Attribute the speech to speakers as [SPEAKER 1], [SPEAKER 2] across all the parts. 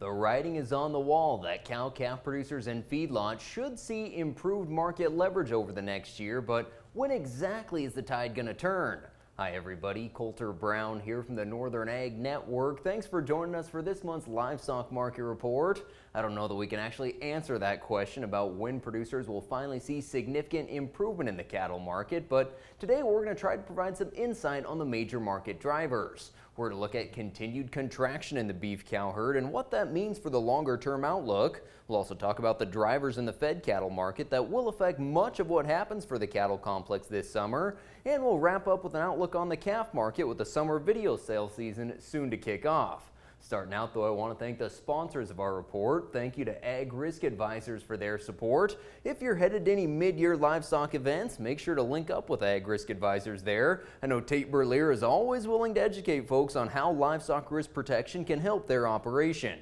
[SPEAKER 1] The writing is on the wall that cow-calf producers and feedlots should see improved market leverage over the next year, but when exactly is the tide going to turn? Hi everybody, Colter Brown here from the Northern Ag Network. Thanks for joining us for this month's Livestock Market Report. I don't know that we can actually answer that question about when producers will finally see significant improvement in the cattle market, but today we're going to try to provide some insight on the major market drivers. We're going to look at continued contraction in the beef cow herd and what that means for the longer term outlook. We'll also talk about the drivers in the fed cattle market that will affect much of what happens for the cattle complex this summer. And we'll wrap up with an outlook on the calf market with the summer video sale season soon to kick off. Starting out though, I want to thank the sponsors of our report. Thank you to Ag Risk Advisors for their support. If you're headed to any mid-year livestock events, make sure to link up with Ag Risk Advisors there. I know Tate Berlier is always willing to educate folks on how livestock risk protection can help their operation.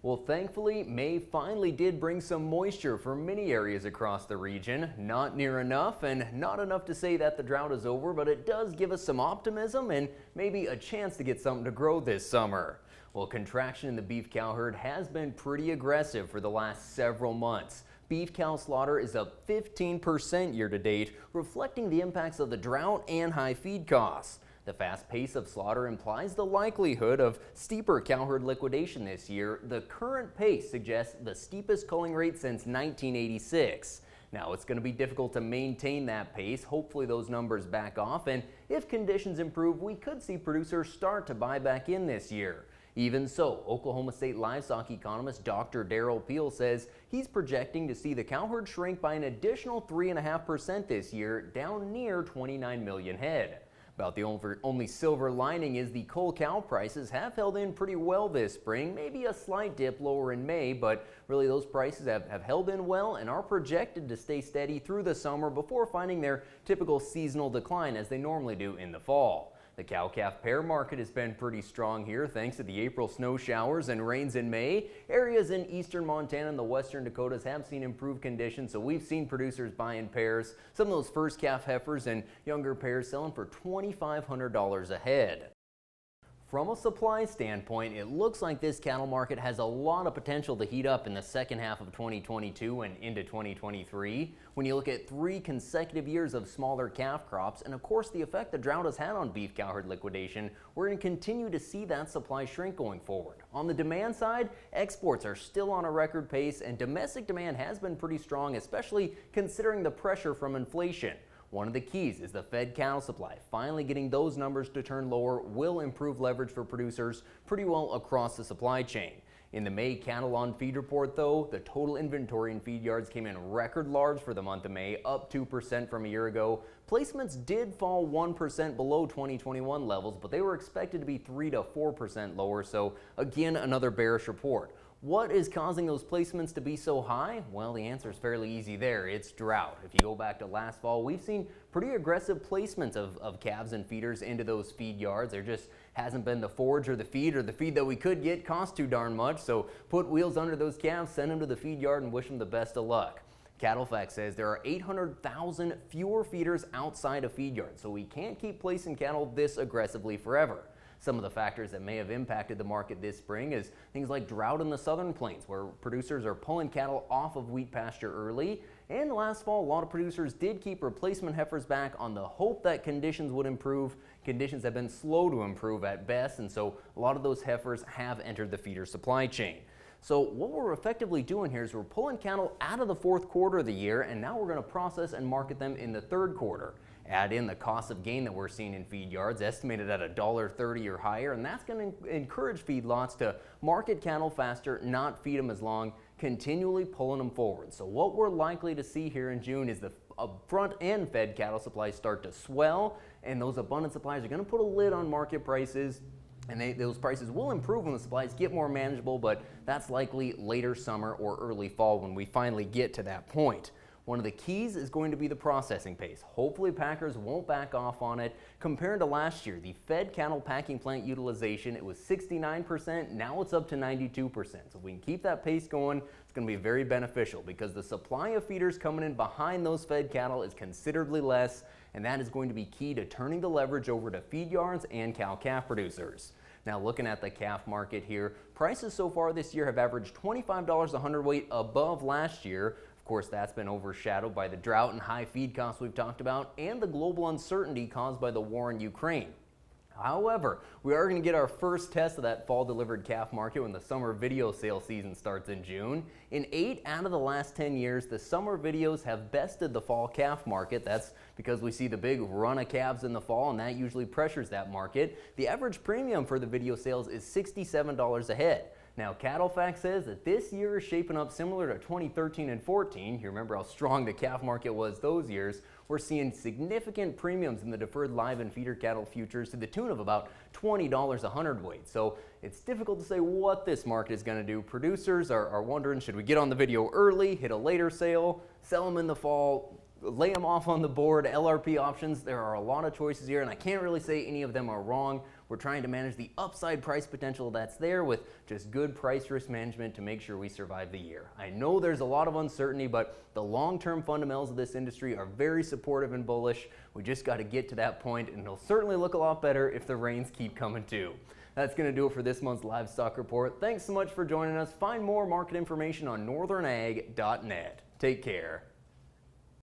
[SPEAKER 1] Well, thankfully, May finally did bring some moisture for many areas across the region. Not near enough and not enough to say that the drought is over, but it does give us some optimism and maybe a chance to get something to grow this summer. Well, contraction in the beef cow herd has been pretty aggressive for the last several months. Beef cow slaughter is up 15% year to date, reflecting the impacts of the drought and high feed costs. The fast pace of slaughter implies the likelihood of steeper cow herd liquidation this year. The current pace suggests the steepest culling rate since 1986. Now, it's going to be difficult to maintain that pace. Hopefully those numbers back off, and if conditions improve, we could see producers start to buy back in this year. Even so, Oklahoma State livestock economist Dr. Darrell Peel says he's projecting to see the cow herd shrink by an additional 3.5% this year, down near 29 million head. About the only silver lining is the cull cow prices have held in pretty well this spring, maybe a slight dip lower in May, but really those prices have held in well and are projected to stay steady through the summer before finding their typical seasonal decline as they normally do in the fall. The cow-calf pair market has been pretty strong here thanks to the April snow showers and rains in May. Areas in eastern Montana and the western Dakotas have seen improved conditions, so we've seen producers buying pairs. Some of those first calf heifers and younger pairs selling for $2,500 a head. From a supply standpoint, it looks like this cattle market has a lot of potential to heat up in the second half of 2022 and into 2023. When you look at 3 consecutive years of smaller calf crops and of course the effect the drought has had on beef cow herd liquidation, we're going to continue to see that supply shrink going forward. On the demand side, exports are still on a record pace and domestic demand has been pretty strong, especially considering the pressure from inflation. One of the keys is the fed cattle supply. Finally getting those numbers to turn lower will improve leverage for producers pretty well across the supply chain. In the May cattle on feed report though, the total inventory in feed yards came in record large for the month of May, up 2% from a year ago. Placements did fall 1% below 2021 levels, but they were expected to be 3 to 4% lower, so again another bearish report. What is causing those placements to be so high? Well, the answer is fairly easy there. It's drought. If you go back to last fall, we've seen pretty aggressive placements of calves and feeders into those feed yards. There just hasn't been the forage or the feed that we could get cost too darn much. So put wheels under those calves, send them to the feed yard and wish them the best of luck. CattleFax says there are 800,000 fewer feeders outside of feed yards, so we can't keep placing cattle this aggressively forever. Some of the factors that may have impacted the market this spring is things like drought in the southern plains, where producers are pulling cattle off of wheat pasture early. And last fall, a lot of producers did keep replacement heifers back on the hope that conditions would improve. Conditions have been slow to improve at best, and so a lot of those heifers have entered the feeder supply chain. So what we're effectively doing here is we're pulling cattle out of the fourth quarter of the year, and now we're going to process and market them in the third quarter. Add in the cost of gain that we're seeing in feed yards, estimated at $1.30 or higher, and that's going to encourage feedlots to market cattle faster, not feed them as long, continually pulling them forward. So what we're likely to see here in June is the front end fed cattle supplies start to swell, and those abundant supplies are going to put a lid on market prices. And those prices will improve when the supplies get more manageable, but that's likely later summer or early fall when we finally get to that point. One of the keys is going to be the processing pace. Hopefully packers won't back off on it. Compared to last year, the fed cattle packing plant utilization, it was 69%, now it's up to 92%. So if we can keep that pace going, it's going to be very beneficial because the supply of feeders coming in behind those fed cattle is considerably less, and that is going to be key to turning the leverage over to feed yards and cow-calf producers. Now looking at the calf market here, prices so far this year have averaged $25 a hundredweight above last year. Of course, that's been overshadowed by the drought and high feed costs we've talked about and the global uncertainty caused by the war in Ukraine. However, we are going to get our first test of that fall delivered calf market when the summer video sale season starts in June. In 8 out of the last 10 years, the summer videos have bested the fall calf market. That's because we see the big run of calves in the fall, and that usually pressures that market. The average premium for the video sales is $67 a head. Now, CattleFax says that this year is shaping up similar to 2013 and 14. You remember how strong the calf market was those years. We're seeing significant premiums in the deferred live and feeder cattle futures to the tune of about $20 a hundredweight. So it's difficult to say what this market is going to do. Producers are wondering, should we get on the video early, hit a later sale, sell them in the fall, lay them off on the board, LRP options? There are a lot of choices here, and I can't really say any of them are wrong. We're trying to manage the upside price potential that's there with just good price risk management to make sure we survive the year. I know there's a lot of uncertainty, but the long-term fundamentals of this industry are very supportive and bullish. We just got to get to that point, and it'll certainly look a lot better if the rains keep coming too. That's going to do it for this month's Livestock Report. Thanks so much for joining us. Find more market information on northernag.net. Take care.